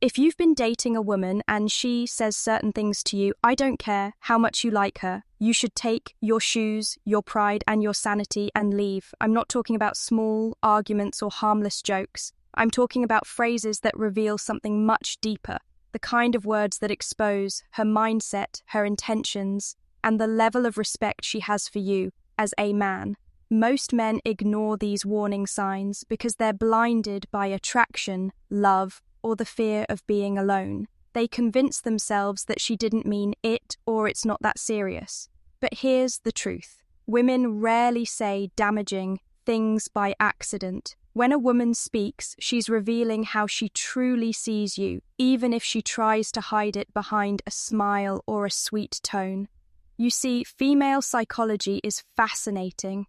If you've been dating a woman and she says certain things to you, I don't care how much you like her, you should take your shoes, your pride, and your sanity and leave. I'm not talking about small arguments or harmless jokes. I'm talking about phrases that reveal something much deeper, the kind of words that expose her mindset, her intentions, and the level of respect she has for you as a man. Most men ignore these warning signs because they're blinded by attraction, love, or the fear of being alone. They convince themselves that she didn't mean it or it's not that serious. But here's the truth. Women rarely say damaging things by accident. When a woman speaks, she's revealing how she truly sees you, even if she tries to hide it behind a smile or a sweet tone. You see, female psychology is fascinating.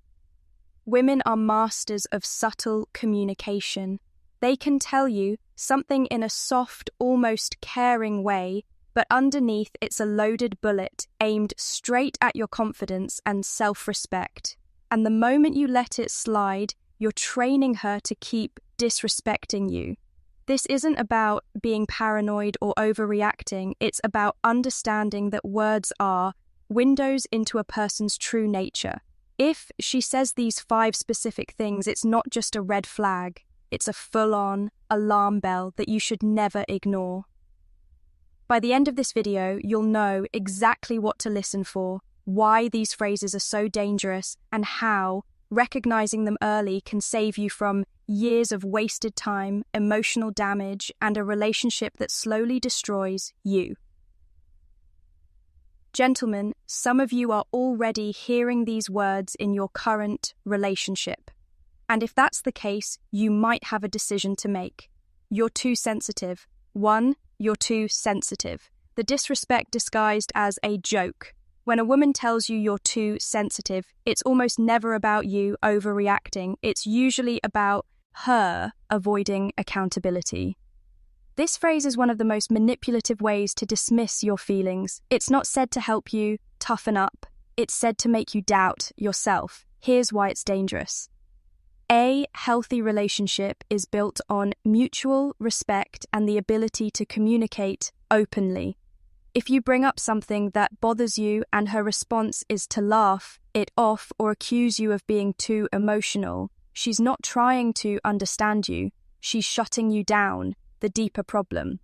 Women are masters of subtle communication. They can tell you something in a soft, almost caring way, but underneath it's a loaded bullet aimed straight at your confidence and self-respect. And the moment you let it slide, you're training her to keep disrespecting you. This isn't about being paranoid or overreacting. It's about understanding that words are windows into a person's true nature. If she says these 5 specific things, it's not just a red flag. It's a full-on alarm bell that you should never ignore. By the end of this video, you'll know exactly what to listen for, why these phrases are so dangerous, and how recognizing them early can save you from years of wasted time, emotional damage, and a relationship that slowly destroys you. Gentlemen, some of you are already hearing these words in your current relationship. And if that's the case, you might have a decision to make. You're too sensitive. 1, you're too sensitive. The disrespect disguised as a joke. When a woman tells you you're too sensitive, it's almost never about you overreacting. It's usually about her avoiding accountability. This phrase is one of the most manipulative ways to dismiss your feelings. It's not said to help you toughen up. It's said to make you doubt yourself. Here's why it's dangerous. A healthy relationship is built on mutual respect and the ability to communicate openly. If you bring up something that bothers you and her response is to laugh it off or accuse you of being too emotional, she's not trying to understand you. She's shutting you down, the deeper problem.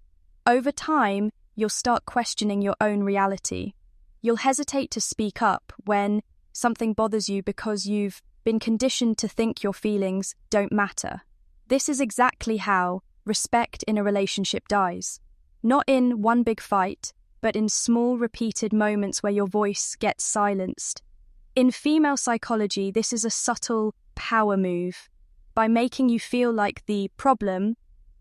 Over time, you'll start questioning your own reality. You'll hesitate to speak up when something bothers you because you've been conditioned to think your feelings don't matter. This is exactly how respect in a relationship dies. Not in one big fight, but in small repeated moments where your voice gets silenced. In female psychology, this is a subtle power move. By making you feel like the problem,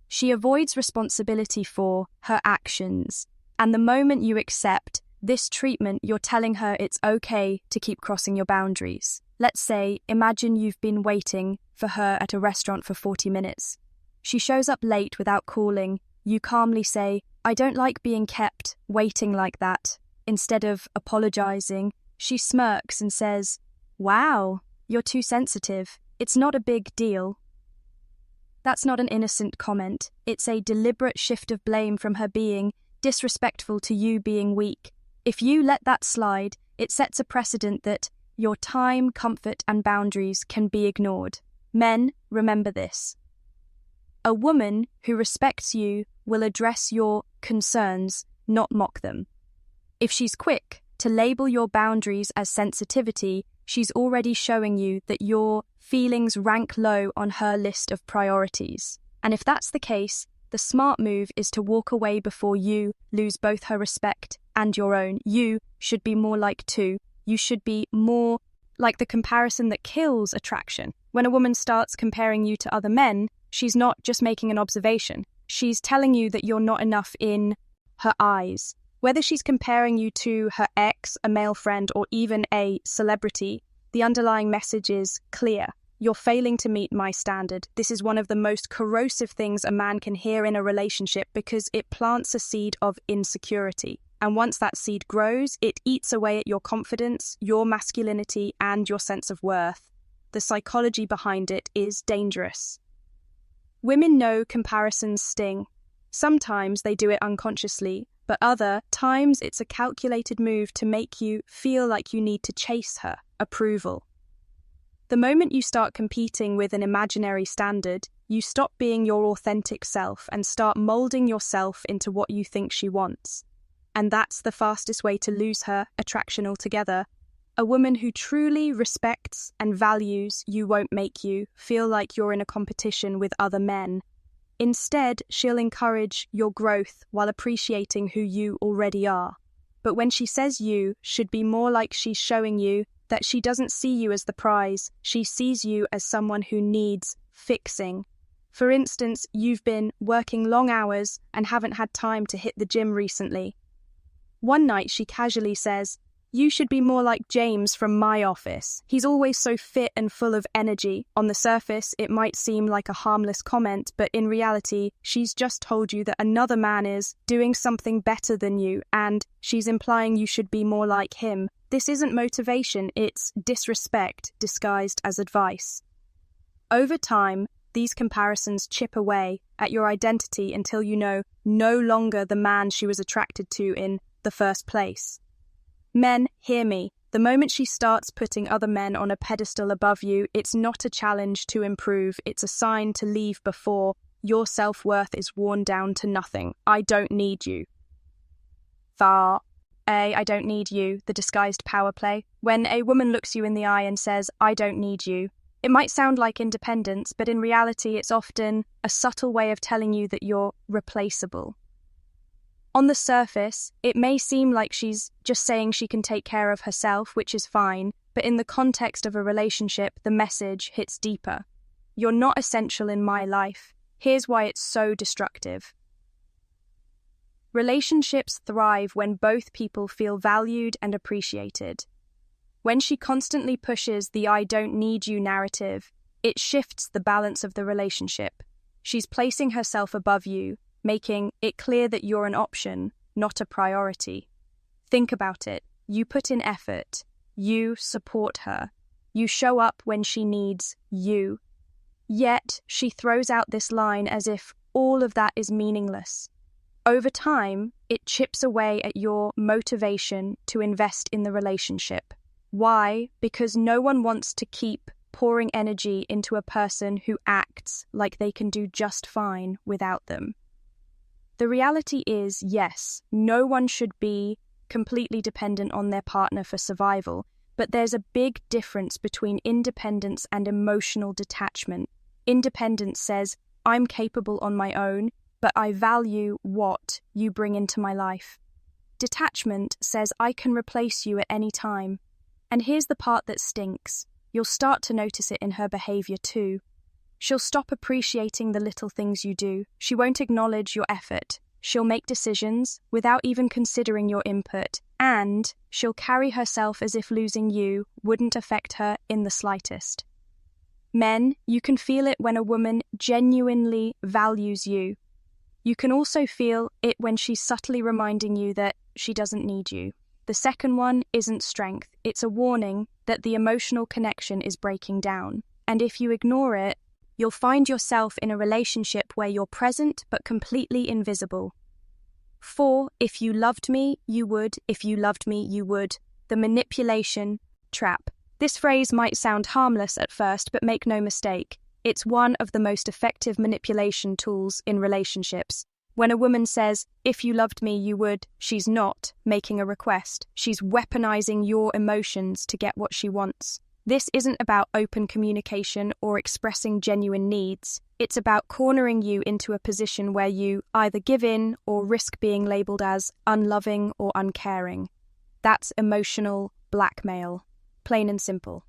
she avoids responsibility for her actions. And the moment you accept this treatment, you're telling her it's okay to keep crossing your boundaries. Let's say, imagine you've been waiting for her at a restaurant for 40 minutes. She shows up late without calling. You calmly say, "I don't like being kept waiting like that." Instead of apologizing, she smirks and says, "Wow, you're too sensitive. It's not a big deal." That's not an innocent comment. It's a deliberate shift of blame from her being disrespectful to you being weak. If you let that slide, it sets a precedent that your time, comfort, and boundaries can be ignored. Men, remember this. A woman who respects you will address your concerns, not mock them. If she's quick to label your boundaries as sensitivity, she's already showing you that your feelings rank low on her list of priorities. And if that's the case, the smart move is to walk away before you lose both her respect and your own. You should be more like 2. You should be more like the comparison that kills attraction. When a woman starts comparing you to other men, she's not just making an observation. She's telling you that you're not enough in her eyes. Whether she's comparing you to her ex, a male friend, or even a celebrity, the underlying message is clear. You're failing to meet my standard. This is one of the most corrosive things a man can hear in a relationship because it plants a seed of insecurity. And once that seed grows, it eats away at your confidence, your masculinity, and your sense of worth. The psychology behind it is dangerous. Women know comparisons sting. Sometimes they do it unconsciously, but other times it's a calculated move to make you feel like you need to chase her approval. The moment you start competing with an imaginary standard, you stop being your authentic self and start molding yourself into what you think she wants. And that's the fastest way to lose her attraction altogether. A woman who truly respects and values you won't make you feel like you're in a competition with other men. Instead, she'll encourage your growth while appreciating who you already are. But when she says you should be more like she's showing you that she doesn't see you as the prize, she sees you as someone who needs fixing. For instance, you've been working long hours and haven't had time to hit the gym recently. One night she casually says, "You should be more like James from my office. He's always so fit and full of energy." On the surface, it might seem like a harmless comment, but in reality, she's just told you that another man is doing something better than you, and she's implying you should be more like him. This isn't motivation, it's disrespect disguised as advice. Over time, these comparisons chip away at your identity until you know no longer the man she was attracted to in the first place. Men, hear me. The moment she starts putting other men on a pedestal above you, it's not a challenge to improve, it's a sign to leave before your self-worth is worn down to nothing. I don't need you. I don't need you, the disguised power play. When a woman looks you in the eye and says, "I don't need you," it might sound like independence, but in reality it's often a subtle way of telling you that you're replaceable. On the surface, it may seem like she's just saying she can take care of herself, which is fine, but in the context of a relationship, the message hits deeper. You're not essential in my life. Here's why it's so destructive. Relationships thrive when both people feel valued and appreciated. When she constantly pushes the "I don't need you" narrative, it shifts the balance of the relationship. She's placing herself above you, making it clear that you're an option, not a priority. Think about it. You put in effort. You support her. You show up when she needs you. Yet, she throws out this line as if all of that is meaningless. Over time, it chips away at your motivation to invest in the relationship. Why? Because no one wants to keep pouring energy into a person who acts like they can do just fine without them. The reality is, yes, no one should be completely dependent on their partner for survival, but there's a big difference between independence and emotional detachment. Independence says, "I'm capable on my own, but I value what you bring into my life." Detachment says, "I can replace you at any time." And here's the part that stinks. You'll start to notice it in her behavior too. She'll stop appreciating the little things you do. She won't acknowledge your effort. She'll make decisions without even considering your input. And she'll carry herself as if losing you wouldn't affect her in the slightest. Men, you can feel it when a woman genuinely values you. You can also feel it when she's subtly reminding you that she doesn't need you. The second one isn't strength. It's a warning that the emotional connection is breaking down. And if you ignore it, you'll find yourself in a relationship where you're present but completely invisible. 4. If you loved me, you would. If you loved me, you would. The manipulation trap. This phrase might sound harmless at first, but make no mistake. It's one of the most effective manipulation tools in relationships. When a woman says, "If you loved me, you would," she's not making a request. She's weaponizing your emotions to get what she wants. This isn't about open communication or expressing genuine needs. It's about cornering you into a position where you either give in or risk being labeled as unloving or uncaring. That's emotional blackmail. Plain and simple.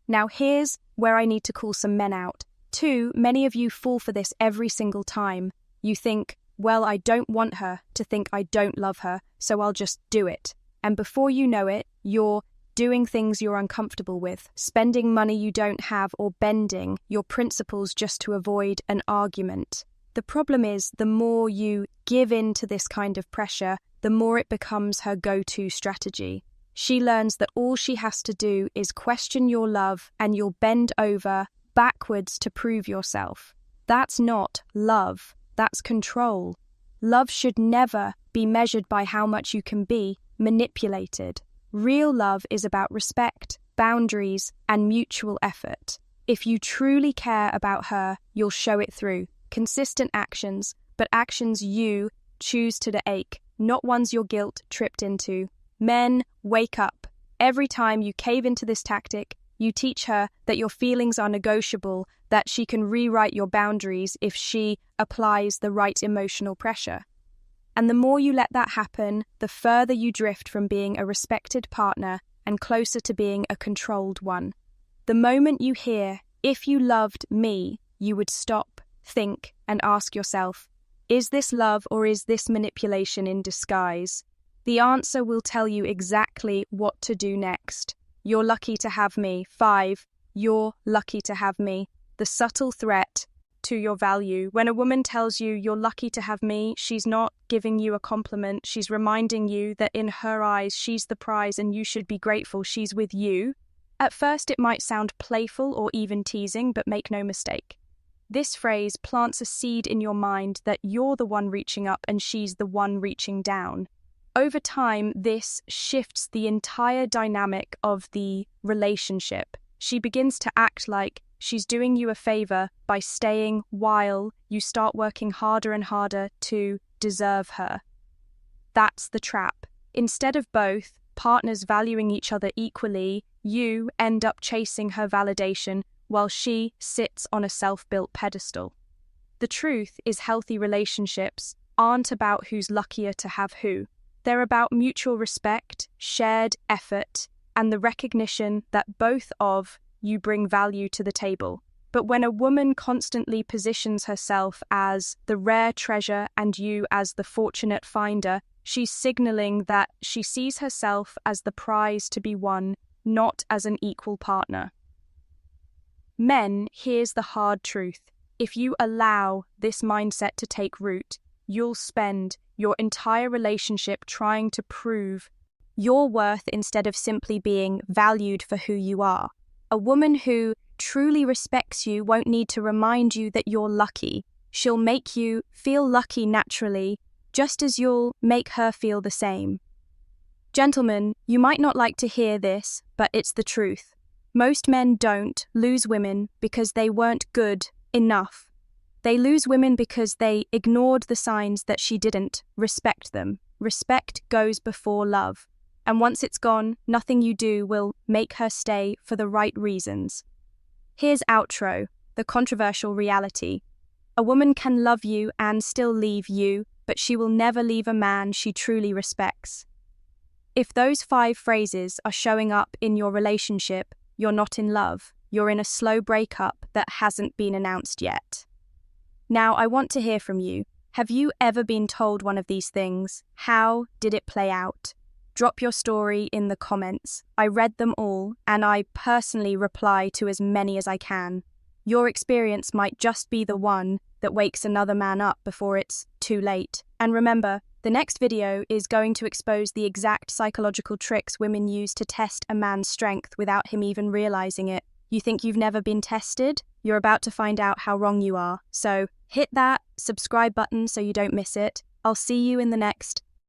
Now here's where I need to call some men out. Too many of you fall for this every single time. You think, "Well, I don't want her to think I don't love her, so I'll just do it." And before you know it, you're doing things you're uncomfortable with, spending money you don't have, or bending your principles just to avoid an argument. The problem is, the more you give in to this kind of pressure, the more it becomes her go-to strategy. She learns that all she has to do is question your love, and you'll bend over backwards to prove yourself. That's not love, that's control. Love should never be measured by how much you can be manipulated. Real love is about respect, boundaries, and mutual effort. If you truly care about her, you'll show it through consistent actions, but actions you choose to take, not ones your guilt tripped into. Men, wake up. Every time you cave into this tactic, you teach her that your feelings are negotiable, that she can rewrite your boundaries if she applies the right emotional pressure. And the more you let that happen, the further you drift from being a respected partner and closer to being a controlled one. The moment you hear, "If you loved me," you would stop, think, and ask yourself, is this love or is this manipulation in disguise? The answer will tell you exactly what to do next. You're lucky to have me. 5. You're lucky to have me. The subtle threat to your value. When a woman tells you you're lucky to have me, she's not giving you a compliment. She's reminding you that in her eyes, she's the prize and you should be grateful she's with you. At first, it might sound playful or even teasing, but make no mistake. This phrase plants a seed in your mind that you're the one reaching up and she's the one reaching down. Over time, this shifts the entire dynamic of the relationship. She begins to act like she's doing you a favor by staying while you start working harder and harder to deserve her. That's the trap. Instead of both partners valuing each other equally, you end up chasing her validation while she sits on a self-built pedestal. The truth is, healthy relationships aren't about who's luckier to have who. They're about mutual respect, shared effort, and the recognition that both of you bring value to the table. But when a woman constantly positions herself as the rare treasure and you as the fortunate finder, she's signaling that she sees herself as the prize to be won, not as an equal partner. Men, here's the hard truth. If you allow this mindset to take root, you'll spend your entire relationship trying to prove your worth instead of simply being valued for who you are. A woman who truly respects you won't need to remind you that you're lucky. She'll make you feel lucky naturally, just as you'll make her feel the same. Gentlemen, you might not like to hear this, but it's the truth. Most men don't lose women because they weren't good enough. They lose women because they ignored the signs that she didn't respect them. Respect goes before love. And once it's gone, nothing you do will make her stay for the right reasons. Here's outro, the controversial reality. A woman can love you and still leave you, but she will never leave a man she truly respects. If those 5 phrases are showing up in your relationship, you're not in love. You're in a slow breakup that hasn't been announced yet. Now, I want to hear from you. Have you ever been told one of these things? How did it play out? Drop your story in the comments. I read them all, and I personally reply to as many as I can. Your experience might just be the one that wakes another man up before it's too late. And remember, the next video is going to expose the exact psychological tricks women use to test a man's strength without him even realizing it. You think you've never been tested? You're about to find out how wrong you are. So hit that subscribe button so you don't miss it. I'll see you in the next